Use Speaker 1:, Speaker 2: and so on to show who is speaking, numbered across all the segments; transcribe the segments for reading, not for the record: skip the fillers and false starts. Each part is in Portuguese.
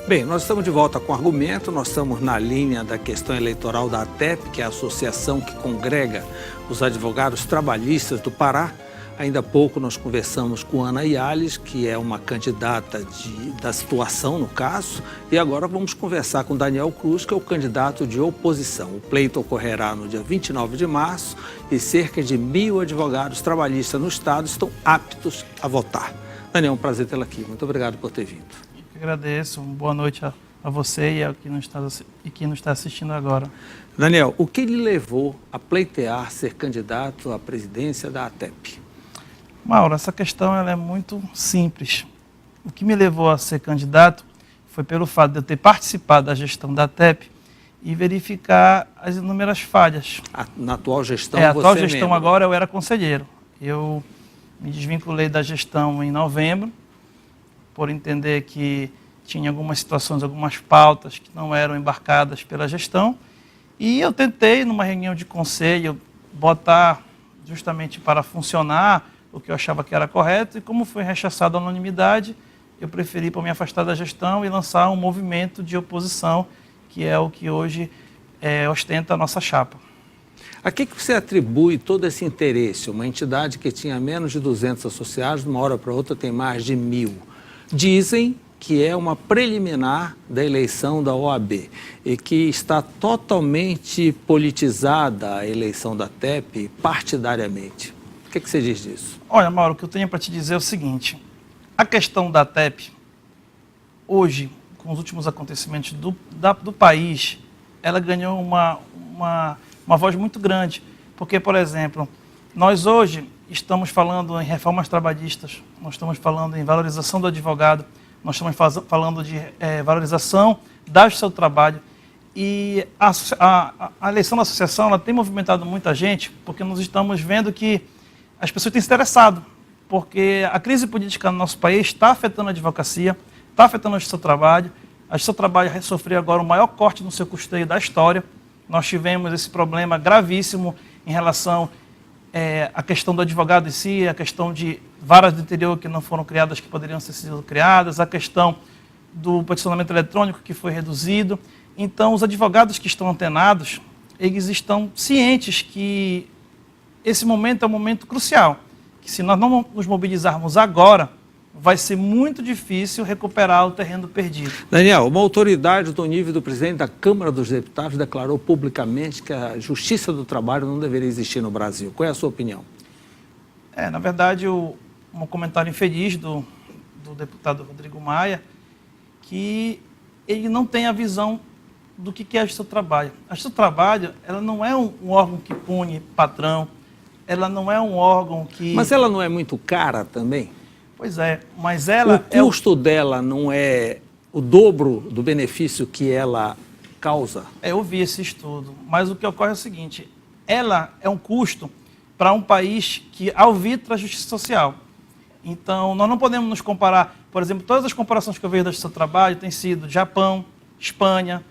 Speaker 1: Bem, nós estamos de volta com argumento, nós estamos na linha da questão eleitoral da ATEP, que é a associação que congrega os advogados trabalhistas do Pará. Ainda há pouco nós conversamos com Ana Yales, que é uma candidata da situação no caso, e agora vamos conversar com Daniel Cruz, que é o candidato de oposição. O pleito ocorrerá no dia 29 de março e cerca de 1.000 advogados trabalhistas no estado estão aptos a votar. Daniel, é um prazer tê-la aqui. Muito obrigado por ter vindo.
Speaker 2: Eu agradeço. Boa noite a você e a quem nos está assistindo agora.
Speaker 1: Daniel, o que lhe levou a pleitear ser candidato à presidência da ATEP?
Speaker 2: Mauro, essa questão ela é muito simples. O que me levou a ser candidato foi pelo fato de eu ter participado da gestão da ATEP e verificar as inúmeras falhas.
Speaker 1: Na atual gestão,
Speaker 2: a atual gestão
Speaker 1: membro.
Speaker 2: Agora eu era conselheiro. Eu me desvinculei da gestão em novembro, por entender que tinha algumas situações, algumas pautas que não eram embarcadas pela gestão. E eu tentei, numa reunião de conselho, botar justamente para funcionar o que eu achava que era correto, e como foi rechaçado a unanimidade, eu preferi para me afastar da gestão e lançar um movimento de oposição, que é o que hoje ostenta a nossa chapa.
Speaker 1: A que você atribui todo esse interesse? Uma entidade que tinha menos de 200 associados, de uma hora para outra tem mais de 1.000. Dizem que é uma preliminar da eleição da OAB e que está totalmente politizada a eleição da ATEP partidariamente. O que você diz disso?
Speaker 2: Olha, Mauro, o que eu tenho para te dizer é o seguinte. A questão da ATEP, hoje, com os últimos acontecimentos do país, ela ganhou uma voz muito grande. Porque, por exemplo, nós hoje estamos falando em reformas trabalhistas, nós estamos falando em valorização do advogado, nós estamos falando de valorização do seu trabalho. E a eleição da associação ela tem movimentado muita gente, porque nós estamos vendo que as pessoas têm se interessado, porque a crise política no nosso país está afetando a advocacia, está afetando o seu trabalho. O seu trabalho sofreu agora o maior corte no seu custeio da história. Nós tivemos esse problema gravíssimo em relação à questão do advogado em si, a questão de varas do interior que não foram criadas, que poderiam ter sido criadas, a questão do peticionamento eletrônico que foi reduzido. Então, os advogados que estão antenados, eles estão cientes que esse momento é um momento crucial, que se nós não nos mobilizarmos agora, vai ser muito difícil recuperar o terreno perdido.
Speaker 1: Daniel, uma autoridade do nível do presidente da Câmara dos Deputados declarou publicamente que a justiça do trabalho não deveria existir no Brasil. Qual é a sua opinião?
Speaker 2: Na verdade, um comentário infeliz do deputado Rodrigo Maia, que ele não tem a visão do que é a justiça do trabalho. A justiça do trabalho, ela não é um órgão que pune patrão, ela não é um órgão que...
Speaker 1: Mas ela não é muito cara também?
Speaker 2: Pois é, mas ela...
Speaker 1: O custo dela não é o dobro do benefício que ela causa?
Speaker 2: Eu vi esse estudo, mas o que ocorre é o seguinte, ela é um custo para um país que arbitra a justiça social. Então, nós não podemos nos comparar, por exemplo, todas as comparações que eu vejo da justiça do trabalho têm sido Japão, Espanha,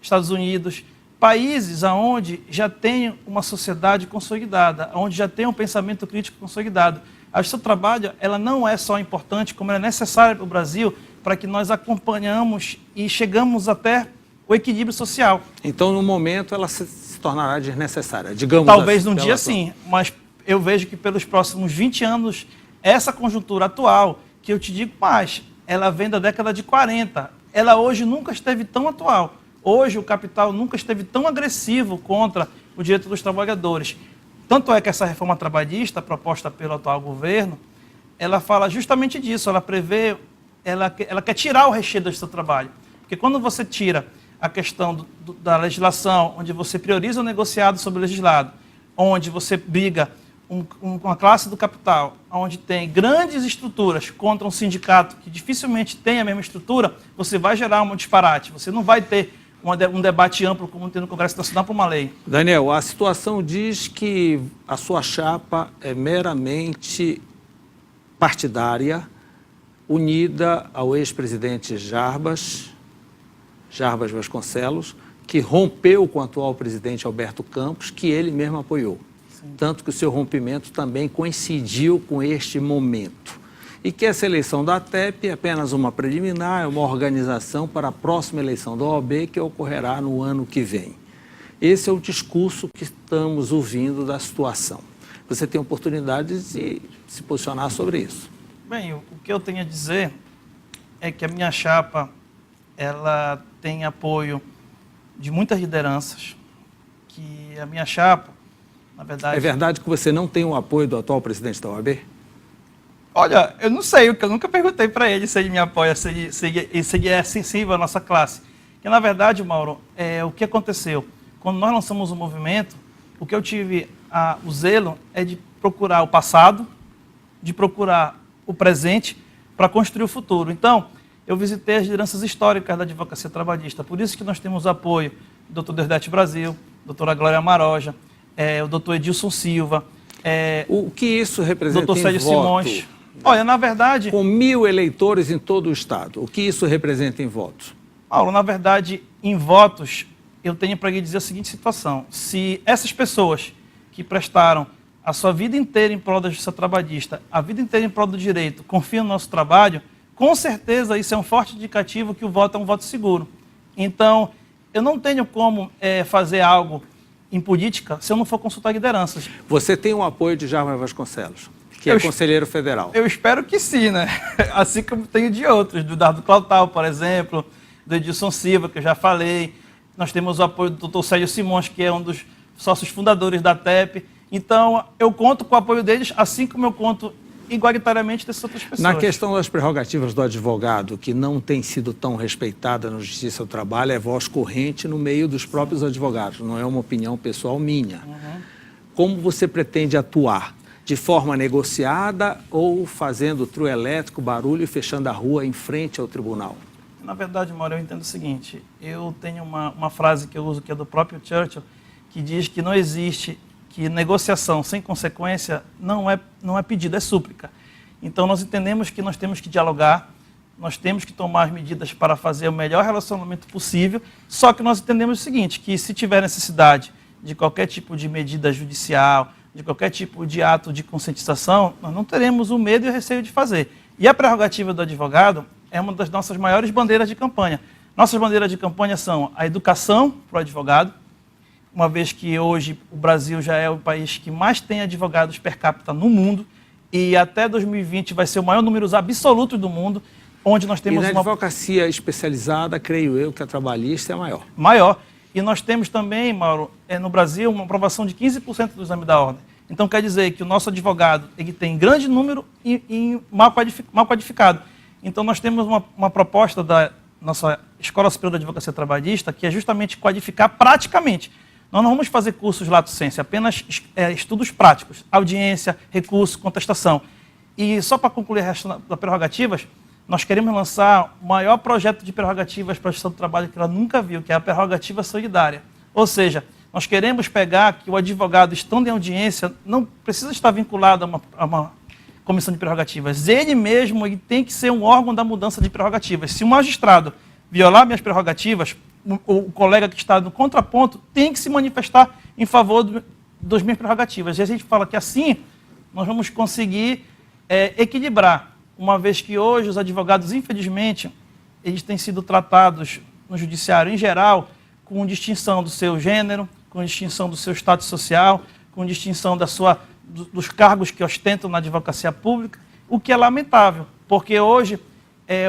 Speaker 2: Estados Unidos, países onde já tem uma sociedade consolidada, onde já tem um pensamento crítico consolidado. A justiça do trabalho ela não é só importante, como ela é necessária para o Brasil, para que nós acompanhamos e chegamos até o equilíbrio social.
Speaker 1: Então, no momento, ela se tornará desnecessária, digamos
Speaker 2: Talvez
Speaker 1: assim,
Speaker 2: num dia sim, mas eu vejo que pelos próximos 20 anos, essa conjuntura atual, que eu te digo mais, ela vem da década de 40, ela hoje nunca esteve tão atual. Hoje o capital nunca esteve tão agressivo contra o direito dos trabalhadores. Tanto é que essa reforma trabalhista, proposta pelo atual governo, ela fala justamente disso, ela prevê, ela quer tirar o recheio do seu trabalho. Porque quando você tira a questão da legislação, onde você prioriza o negociado sobre o legislado, onde você briga com a classe do capital, onde tem grandes estruturas contra um sindicato que dificilmente tem a mesma estrutura, você vai gerar um disparate, você não vai ter um debate amplo como tem no Congresso Nacional para uma lei.
Speaker 1: Daniel, a situação diz que a sua chapa é meramente partidária, unida ao ex-presidente Jarbas Vasconcelos, que rompeu com o atual presidente Alberto Campos, que ele mesmo apoiou. Sim. Tanto que o seu rompimento também coincidiu com este momento. e que essa eleição da ATEP é apenas uma preliminar, é uma organização para a próxima eleição da OAB, que ocorrerá no ano que vem. Esse é o discurso que estamos ouvindo da situação. Você tem oportunidade de se posicionar sobre isso.
Speaker 2: Bem, o que eu tenho a dizer é que a minha chapa ela tem apoio de muitas lideranças, que a minha chapa, na verdade...
Speaker 1: É verdade que você não tem o apoio do atual presidente da OAB?
Speaker 2: Olha, eu não sei, eu nunca perguntei para ele se ele me apoia, se ele é sensível à nossa classe. Porque, na verdade, Mauro, o que aconteceu? Quando nós lançamos o movimento, o que eu tive o zelo é de procurar o passado, de procurar o presente para construir o futuro. Então, eu visitei as lideranças históricas da advocacia trabalhista. Por isso que nós temos o apoio do Dr. Deodete Brasil, doutora Glória Maroja, o doutor Edilson Silva.
Speaker 1: O que isso representa
Speaker 2: doutor Célio
Speaker 1: em voto?
Speaker 2: Simões. Olha, na verdade...
Speaker 1: Com 1.000 eleitores em todo o Estado, o que isso representa em votos?
Speaker 2: Paulo, na verdade, em votos, eu tenho para lhe dizer a seguinte situação. Se essas pessoas que prestaram a sua vida inteira em prol da justiça trabalhista, a vida inteira em prol do direito, confiam no nosso trabalho, com certeza isso é um forte indicativo que o voto é um voto seguro. Então, eu não tenho como fazer algo em política se eu não for consultar lideranças.
Speaker 1: Você tem o apoio de Jaime Vasconcelos, que é conselheiro federal.
Speaker 2: Eu espero que sim, né? Assim como tenho de outros, do Dardo Clautal, por exemplo, do Edilson Silva, que eu já falei. Nós temos o apoio do Dr. Célio Simões, que é um dos sócios fundadores da ATEP. Então, eu conto com o apoio deles, assim como eu conto igualitariamente dessas outras pessoas.
Speaker 1: Na questão das prerrogativas do advogado, que não tem sido tão respeitada na Justiça do Trabalho, é voz corrente no meio dos próprios advogados, não é uma opinião pessoal minha. Como você pretende atuar? De forma negociada ou fazendo trio elétrico, barulho e fechando a rua em frente ao tribunal?
Speaker 2: Na verdade, Mauro, eu entendo o seguinte, eu tenho uma frase que eu uso, que é do próprio Churchill, que diz que não existe, que negociação sem consequência não é pedido, é súplica. Então, nós entendemos que nós temos que dialogar, nós temos que tomar as medidas para fazer o melhor relacionamento possível, só que nós entendemos o seguinte, que se tiver necessidade de qualquer tipo de medida judicial, de qualquer tipo de ato de conscientização, nós não teremos o medo e o receio de fazer. E a prerrogativa do advogado é uma das nossas maiores bandeiras de campanha. Nossas bandeiras de campanha são a educação para o advogado, uma vez que hoje o Brasil já é o país que mais tem advogados per capita no mundo, e até 2020 vai ser o maior número absoluto do mundo, onde nós temos
Speaker 1: uma... E na advocacia especializada, creio eu, que a trabalhista é maior.
Speaker 2: Maior. E nós temos também, Mauro, no Brasil, uma aprovação de 15% do exame da ordem. Então, quer dizer que o nosso advogado ele tem grande número e mal qualificado. Então, nós temos uma proposta da nossa Escola Superior da Advocacia Trabalhista, que é justamente qualificar praticamente. Nós não vamos fazer cursos lato sensu, apenas estudos práticos, audiência, recurso, contestação. E só para concluir a resto das prerrogativas, nós queremos lançar o maior projeto de prerrogativas para a Justiça do Trabalho que ela nunca viu, que é a prerrogativa solidária. Ou seja, nós queremos pegar que o advogado, estando em audiência, não precisa estar vinculado a uma comissão de prerrogativas. Ele mesmo tem que ser um órgão da mudança de prerrogativas. Se um magistrado violar minhas prerrogativas, o colega que está no contraponto tem que se manifestar em favor das minhas prerrogativas. E a gente fala que assim nós vamos conseguir equilibrar, uma vez que hoje os advogados, infelizmente, eles têm sido tratados no judiciário em geral com distinção do seu gênero, com distinção do seu status social, com distinção dos cargos que ostentam na advocacia pública, o que é lamentável, porque hoje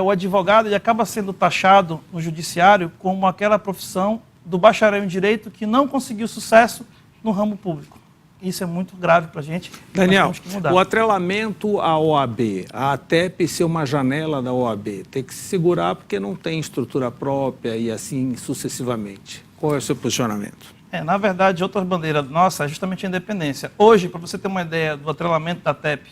Speaker 2: o advogado ele acaba sendo taxado no judiciário como aquela profissão do bacharel em direito que não conseguiu sucesso no ramo público. Isso é muito grave para a gente.
Speaker 1: Daniel, o atrelamento à OAB, a ATEP ser uma janela da OAB, tem que se segurar porque não tem estrutura própria e assim sucessivamente. Qual é o seu posicionamento?
Speaker 2: Na verdade, outra bandeira nossa é justamente a independência. Hoje, para você ter uma ideia do atrelamento da ATEP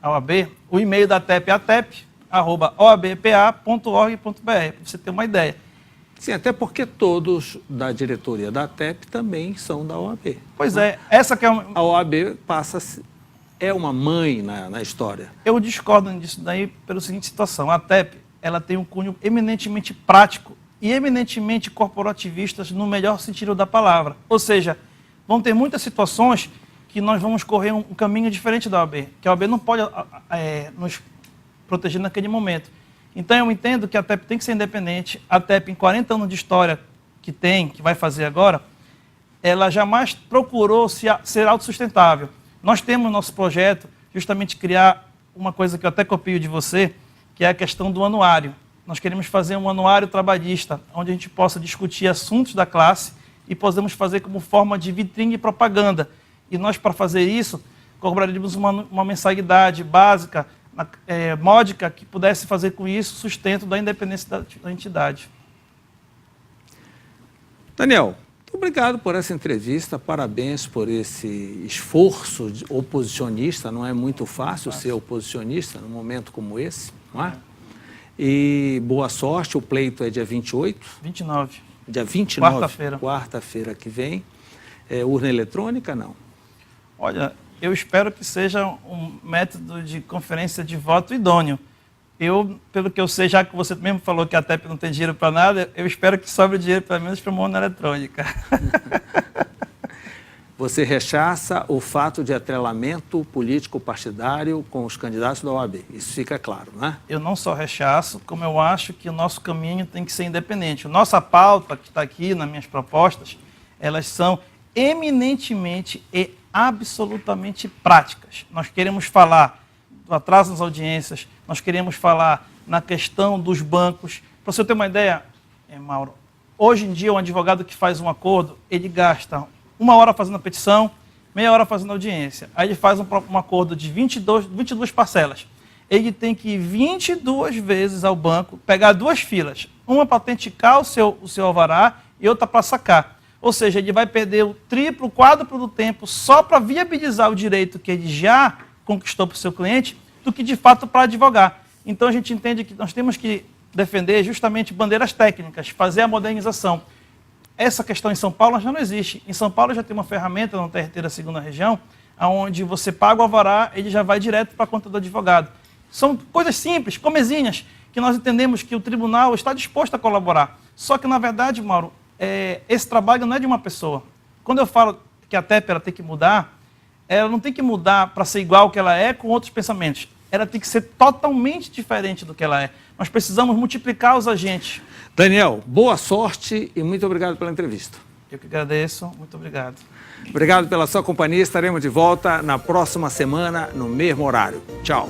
Speaker 2: à OAB, o e-mail da ATEP é atep@oabpa.org.br, para você ter uma ideia.
Speaker 1: Sim, até porque todos da diretoria da ATEP também são da OAB.
Speaker 2: Pois é, essa que é
Speaker 1: a OAB é uma mãe na história.
Speaker 2: Eu discordo disso daí pela seguinte situação. A ATEP ela tem um cunho eminentemente prático e eminentemente corporativistas no melhor sentido da palavra. Ou seja, vão ter muitas situações que nós vamos correr um caminho diferente da OAB, que a OAB não pode nos proteger naquele momento. Então, eu entendo que a TEP tem que ser independente. A TEP, em 40 anos de história que vai fazer agora, ela jamais procurou ser autossustentável. Nós temos no nosso projeto justamente criar uma coisa que eu até copio de você, que é a questão do anuário. Nós queremos fazer um anuário trabalhista, onde a gente possa discutir assuntos da classe e podemos fazer como forma de vitrine e propaganda. E nós, para fazer isso, cobraríamos uma mensalidade básica, módica, que pudesse fazer com isso sustento da independência da entidade.
Speaker 1: Daniel, muito obrigado por essa entrevista, parabéns por esse esforço oposicionista, não é muito fácil ser oposicionista num momento como esse, não é? E boa sorte, o pleito é dia 28?
Speaker 2: 29.
Speaker 1: Dia 29?
Speaker 2: Quarta-feira.
Speaker 1: Quarta-feira que vem. Urna eletrônica, não?
Speaker 2: Olha, eu espero que seja um método de conferência de voto idôneo. Pelo que eu sei, já que você mesmo falou que a TEP não tem dinheiro para nada, eu espero que sobre dinheiro pelo menos para uma urna eletrônica.
Speaker 1: Você rechaça o fato de atrelamento político-partidário com os candidatos da OAB, isso fica claro, né?
Speaker 2: Eu não só rechaço, como eu acho que o nosso caminho tem que ser independente. Nossa pauta, que está aqui nas minhas propostas, elas são eminentemente e absolutamente práticas. Nós queremos falar do atraso nas audiências, nós queremos falar na questão dos bancos. Para você ter uma ideia, Mauro, hoje em dia um advogado que faz um acordo, ele gasta 1 hora fazendo a petição, meia hora fazendo a audiência. Aí ele faz um acordo de 22 parcelas. Ele tem que ir 22 vezes ao banco, pegar 2 filas, uma para autenticar o seu alvará e outra para sacar. Ou seja, ele vai perder o triplo, o quádruplo do tempo só para viabilizar o direito que ele já conquistou para o seu cliente, do que de fato para advogar. Então a gente entende que nós temos que defender justamente bandeiras técnicas, fazer a modernização. Essa questão em São Paulo já não existe. Em São Paulo já tem uma ferramenta no TRT da 2ª região, onde você paga o alvará, ele já vai direto para a conta do advogado. São coisas simples, comezinhas, que nós entendemos que o tribunal está disposto a colaborar. Só que, na verdade, Mauro, esse trabalho não é de uma pessoa. Quando eu falo que a TEP ela tem que mudar, ela não tem que mudar para ser igual que ela é com outros pensamentos. Ela tem que ser totalmente diferente do que ela é. Nós precisamos multiplicar os agentes.
Speaker 1: Daniel, boa sorte e muito obrigado pela entrevista.
Speaker 2: Eu que agradeço, muito obrigado.
Speaker 1: Obrigado pela sua companhia, estaremos de volta na próxima semana, no mesmo horário. Tchau.